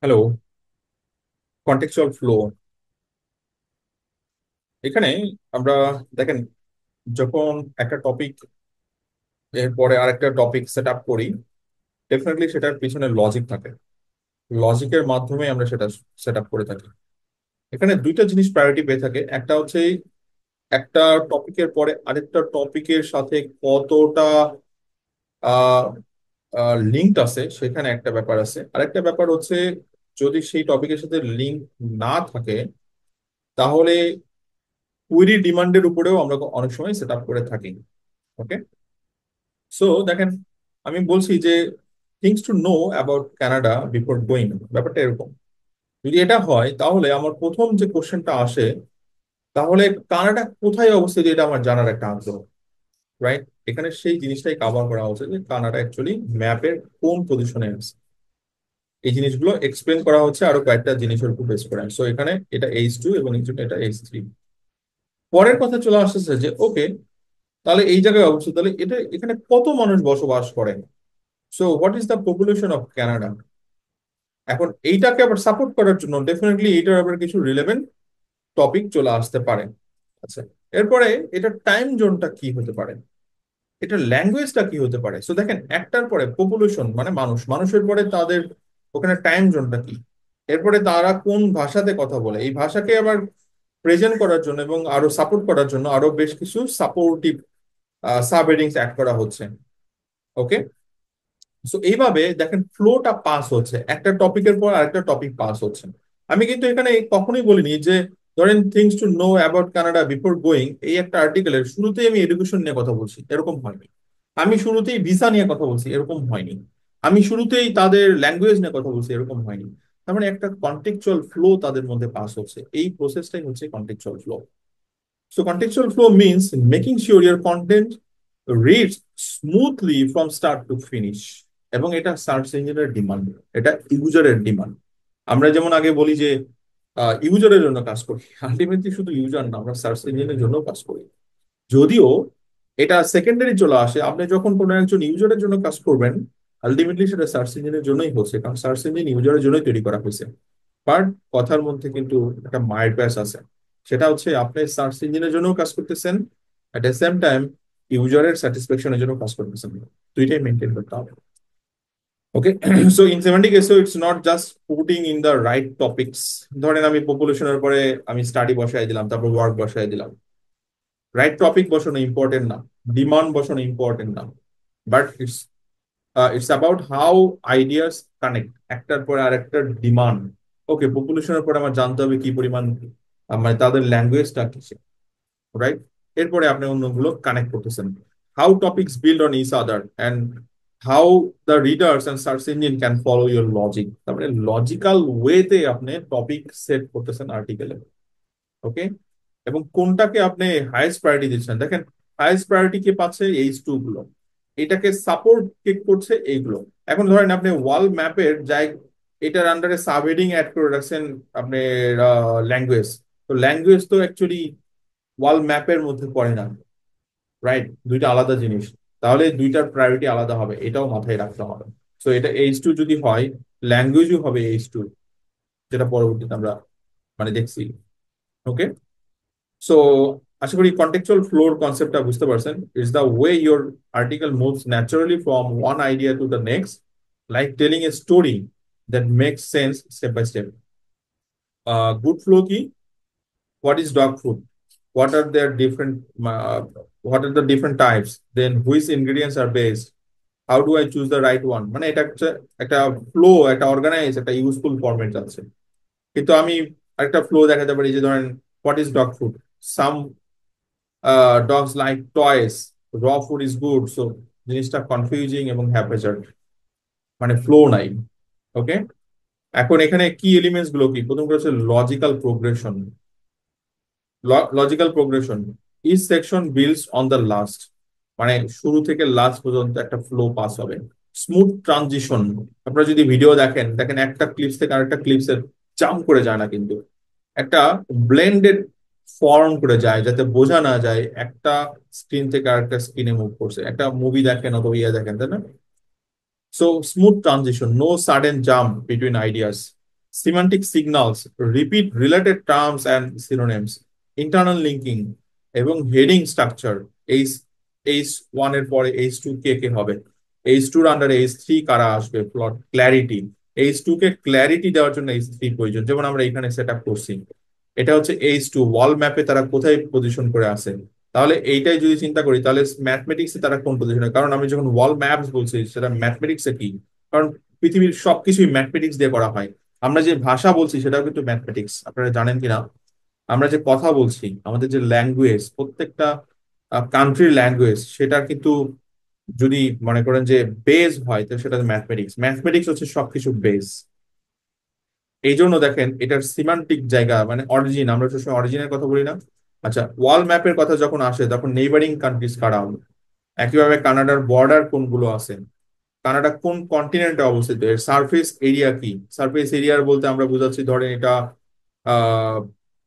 Hello. Contextual flow এখানে আমরা দেখেন, যখন একটা টপিক এর পরে আরেকটা টপিক সেট আপ করি, ডেফিনেটলি সেটার পিছনে লজিক থাকে। লজিকের মাধ্যমে আমরা সেটা সেট আপ করে থাকি। এখানে দুইটা জিনিস প্রায়োরিটি পেয়ে থাকে। একটা হচ্ছে একটা টপিকের পরে আরেকটা টপিকের সাথে কতটা লিঙ্কড আছে, সেখানে একটা ব্যাপার আছে। আরেকটা ব্যাপার হচ্ছে, যদি সেই টপিকের সাথে লিঙ্ক না থাকে, তাহলে কুইরি ডিমান্ডের উপরেও আমরা অনেক সময় সেট আপ করে থাকি। ওকে। সো দেখেন, আমি বলছি যে things to know about Canada before going, ব্যাপারটা এরকম। যদি এটা হয়, তাহলে আমার প্রথম যে কোশ্চেনটা আসে, তাহলে কানাডা কোথায় অবস্থিত, এটা আমার জানার একটা আগ্রহ। রাইট। এখানে সেই জিনিসটাই কভার করা হচ্ছে যে কানাডা অ্যাকচুয়ালি ম্যাপের কোন পজিশনে আছে। এই জিনিসগুলো এক্সপ্লেন করা হচ্ছে আরো কয়েকটা জিনিসের উপর বেস করে। সো এখানে এটা H2 এবং এটা H3। পরের কথা চলে আসতেছে যে ওকে, তাহলে এই জায়গায় অবস্থিত, তাহলে এটা এখানে কত মানুষ বসবাস করে। So what is the population of Canada. এখন এইটাকে আবার সাপোর্ট করার জন্য ডেফিনেটলি এইটার আবার কিছু রিলেভেন্ট টপিক চলে আসতে পারে। আচ্ছা, এরপরে এটার টাইম জোনটা কি হতে পারে, এটার ল্যাঙ্গুয়েজটা কি হতে পারে। সো দেখেন, একটার পরে পপুলেশন মানে মানুষ, মানুষের পরে তাদের ওখানে টাইম জোনটা কি, এরপরে তারা কোন ভাষাতে কথা বলে, এই ভাষাকে আবার প্রেজেন্ট করার জন্য এবং আরো সাপোর্ট করার জন্য আরো বেশ কিছু সাপোর্টিভ সাব হেডিংস অ্যাড করা হচ্ছে। ওকে। সো এইভাবে দেখেন, ফ্লোটা পাস হচ্ছে, একটা টপিকের পর আরেকটা টপিক পাস হচ্ছে। আমি কিন্তু এখানে কখনোই বলিনি যে ধরেন things to know about Canada before going, এই একটা আর্টিকেলের শুরুতেই আমি এডুকেশন নিয়ে কথা বলছি, এরকম হয়নি। আমি শুরুতেই ভিসা নিয়ে কথা বলছি, এরকম হয়নি। আমি শুরুতেই তাদের ল্যাঙ্গুয়েজ নিয়ে কথা বলছি, এরকম হয়নি। তার মানে একটা কন্টেকচুয়াল ফ্লো তাদের মধ্যে পাস হচ্ছে, এই প্রসেসটাই হচ্ছে contractual flow. So contextual flow means making sure your content reads smoothly from start to finish. এবং এটা সার্চ ইঞ্জিনের ডিমান্ড, এটা ইউজারের ডিমান্ড। আমরা যেমন আগে বলি যে ইউজারের জন্য কাজ করি, আলটিমেটলি শুধু ইউজার না, আমরা সার্চ ইঞ্জিনের জন্য কাজ করি। যদিও এটা সেকেন্ডারি চলে আসে, আপনি যখন কোনো একজন ইউজারের জন্য কাজ করবেন, আলটিমেটলি সেটা সার্চ ইঞ্জিনের জন্যই হচ্ছে, কারণ সার্চ ইঞ্জিন ইউজারের জন্যই তৈরি করা হয়েছে। বাট কথার মধ্যে কিন্তু একটা মাইর প্যাচ আছে। সেটা হচ্ছে আপনি সার্চ ইঞ্জিনের জন্য কাজ করতেছেন, অ্যাট দ্য সেম টাইম ইউজারের স্যাটিসফ্যাকশনের জন্য কাজ করতেছেন। দুইটাই মেনটেন করতে হবে। Okay. So in semantic SEO it's not just putting in the right topics. ধরেন আমি পপুলেশনের পরে আমি স্টাডি বসাই দিলাম, তারপর ওয়ার্ক বসাই দিলাম। রাইট টপিক বসানো ইম্পর্টেন্ট না, ডিমান্ড বসানো ইম্পর্টেন্ট না, but it's about how ideas connect একটার পরে আরেকটার ডিমান্ড। ওকে, পপুলেশনের পরে আমার জানতে হবে কি পরিমাণ মানে তাদের ল্যাঙ্গুয়েজটা কিসে। রাইট। এরপরে আপনি অন্যগুলো কানেক্ট করতেছেন, how topics build on each other and how the readers and search engine can follow your logic. তারপরে লজিক্যাল ওয়েতে আপনি টপিক সেট করতেছেন আর্টিকেলে। ওকে। এবং কোনটাকে আপনি হাইয়েস্ট প্রায়োরিটি দিচ্ছেন, দেখেন হাইয়েস্ট প্রায়োরিটি কে পাচ্ছে, H2 গুলো। এটাকে সাপোর্ট কে করছে এইগুলো। এখন ধরেন আপনি ওয়াল ম্যাপের যাই, এটার আন্ডারে সাবহেডিং অ্যাড করে রাখছেন আপনার ল্যাঙ্গুয়েজ। তো ল্যাঙ্গুয়েজ তো অ্যাকচুয়ালি ওয়াল ম্যাপের মধ্যে পড়ে না। রাইট, দুইটা আলাদা জিনিস। তাহলে দুইটার প্রায়োরিটি আলাদা হবে, এটাও মাথায় রাখতে হবে। তো এটা H2 যদি হয়, ল্যাঙ্গুয়েজও হবে H2, যেটা পরবর্তীতে আমরা মানে দেখছি। ওকে। সো আশা করি কন্টেক্সচুয়াল ফ্লোর কনসেপ্টটা বুঝতে পারছেন। It's the way your article moves naturally from one idea to the next, like telling a story that makes sense step by step. Good flow কি, what is dog food, what are their different what are the different types, then which ingredients are based, how do I choose the right one। মানে এটা হচ্ছে একটা flow, একটা organise, একটা useful format আছে। কিন্তু আমি একটা ফ্লো দেখাতে পারি যে ধরেন, what is dog food, some dogs like toys, raw food is good. So জিনিসটা কনফিউজিং এবং হ্যাপেজার্ড, মানে ফ্লো নাই। ওকে। এখন এখানে কি এলিমেন্টস গুলো কি, প্রথম করে হচ্ছে logical progression. Logical progression, each section builds on the last, মানে শুরু থেকে লাস্ট পর্যন্ত একটা ফ্লো পাস হবে। স্মুথ ট্রানজিশন, আপনারা যদি ভিডিও দেখেন, দেখেন একটা ক্লিপস থেকে আরেকটা ক্লিপসে জাম্প করে যায় না কিন্তু, একটা ব্লেন্ডেড ফর্ম করে যায়, যাতে বোঝা না যায় একটা স্ক্রিন থেকে আরেকটা স্ক্রিনে মুভ করছে। একটা মুভি দেখেন অথবা ইয়ে দেখেন, তাই না? So smooth transition, no sudden jump between ideas. Semantic signals, repeat related terms and synonyms, internal linking এবং heading structure. H H one এর পরে এইচ টু কে কে হবে, এইচ টুর আন্ডারে এইচ থ্রি কারা আসবে, প্লট ক্ল্যারিটি, এইচ টু কে clarity দেওয়ার জন্য এইচ থ্রি প্রয়োজন, যেমন আমরা এখানে সেট আপ করছি। এটা হচ্ছে এইচ টু, ওয়াল ম্যাপে তারা কোথায় পজিশন করে আছে। তাহলে এইটাই যদি চিন্তা করি, তাহলে ম্যাথমেটিক্সে তারা কোন পজিশনে, কারণ আমি যখন ওয়াল ম্যাপস বলছি সেটা ম্যাথমেটিক্সে কি, কারণ পৃথিবীর সবকিছুই ম্যাথমেটিক্স দিয়ে করা হয়। আমরা যে ভাষা বলছি সেটাও কিন্তু ম্যাথমেটিক্স, আপনারা জানেন কিনা। আমরা যে কথা বলছি, আমাদের যে ল্যাঙ্গুয়েজ, প্রত্যেকটা কান্ট্রির ল্যাঙ্গুয়েজ, সেটা কিন্তু যদি মনে করেন যে বেস হয়, তো সেটা ম্যাথমেটিক্স, ম্যাথমেটিক্স হচ্ছে সবকিছু বেস। এই জন্য দেখেন এটার সিমান্টিক জায়গা মানে অরিজিন, আমরা সবসময় অরিজিনের কথা বলি না। আচ্ছা, ওয়াল ম্যাপের কথা যখন আসে তখন নেইবারিং কান্ট্রিজ কারা হবে, একইভাবে কানাডার বর্ডার কোনগুলো আছে, কানাডা কোন কন্টিনেন্টে অবস্থিত, এর সারফেস এরিয়া কি। সারফেস এরিয়ার বলতে আমরা বুঝাচ্ছি, ধরেন এটা আহ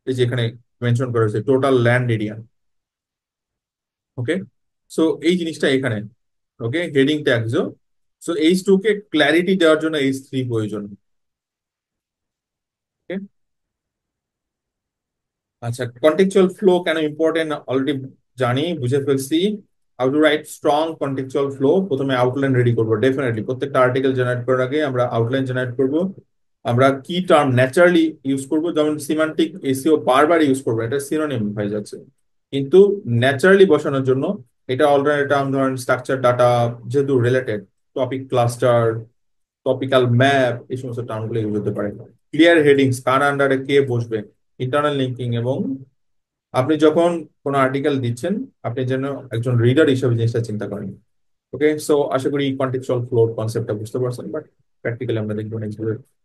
এই যে এখানে মেনশন করা হয়েছে total land area. Okay, so এই জিনিসটা এখানে। Okay, heading tags. So H two কে ক্ল্যারিটি দেওয়ার জন্য এইচ থ্রি প্রয়োজন। Okay? আচ্ছা, কন্টেক্সচুয়াল ফ্লো কেন ইম্পর্টেন্ট অলরেডি জানি, বুঝে ফেলছি। How to write strong contextual flow, প্রথমে আউটলাইন রেডি করবো ডেফিনেটলি, প্রত্যেকটা আর্টিকেল জেনারেট করার আগে আমরা আউটলাইন জেনারেট করব। আমরা কি টার্ম ন্যাচারালি ইউজ করব, যেমন সিমান্টিক এসইও বারবার ইউজ করবো, এটা সিনোনিম হয়ে যাচ্ছে। কিন্তু ন্যাচারালি বসানোর জন্য এটা অল্টারনেট টার্ম, ধরেন স্ট্রাকচার ডাটা, যেহেতু related, topic cluster, topical map, এই সমস্ত টার্মগুলো ইউজ হতে পারে। ক্লিয়ার হেডিংস, কার আন্ডারে কে বসবে, ইন্টারনাল লিঙ্কিং, এবং আপনি যখন কোনো আর্টিকেল দিচ্ছেন আপনি যেন একজন রিডার হিসেবে জিনিসটা চিন্তা করেন। ওকে, সো আশা করি কন্টেক্সচুয়াল ফ্লোর কনসেপ্টটা বুঝতে পারছেন, বাট প্র্যাকটিক্যালি আমরা দেখবো নেক্সট,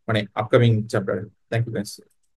মানে আপকামিং চ্যাপ্টারে। Thank you guys.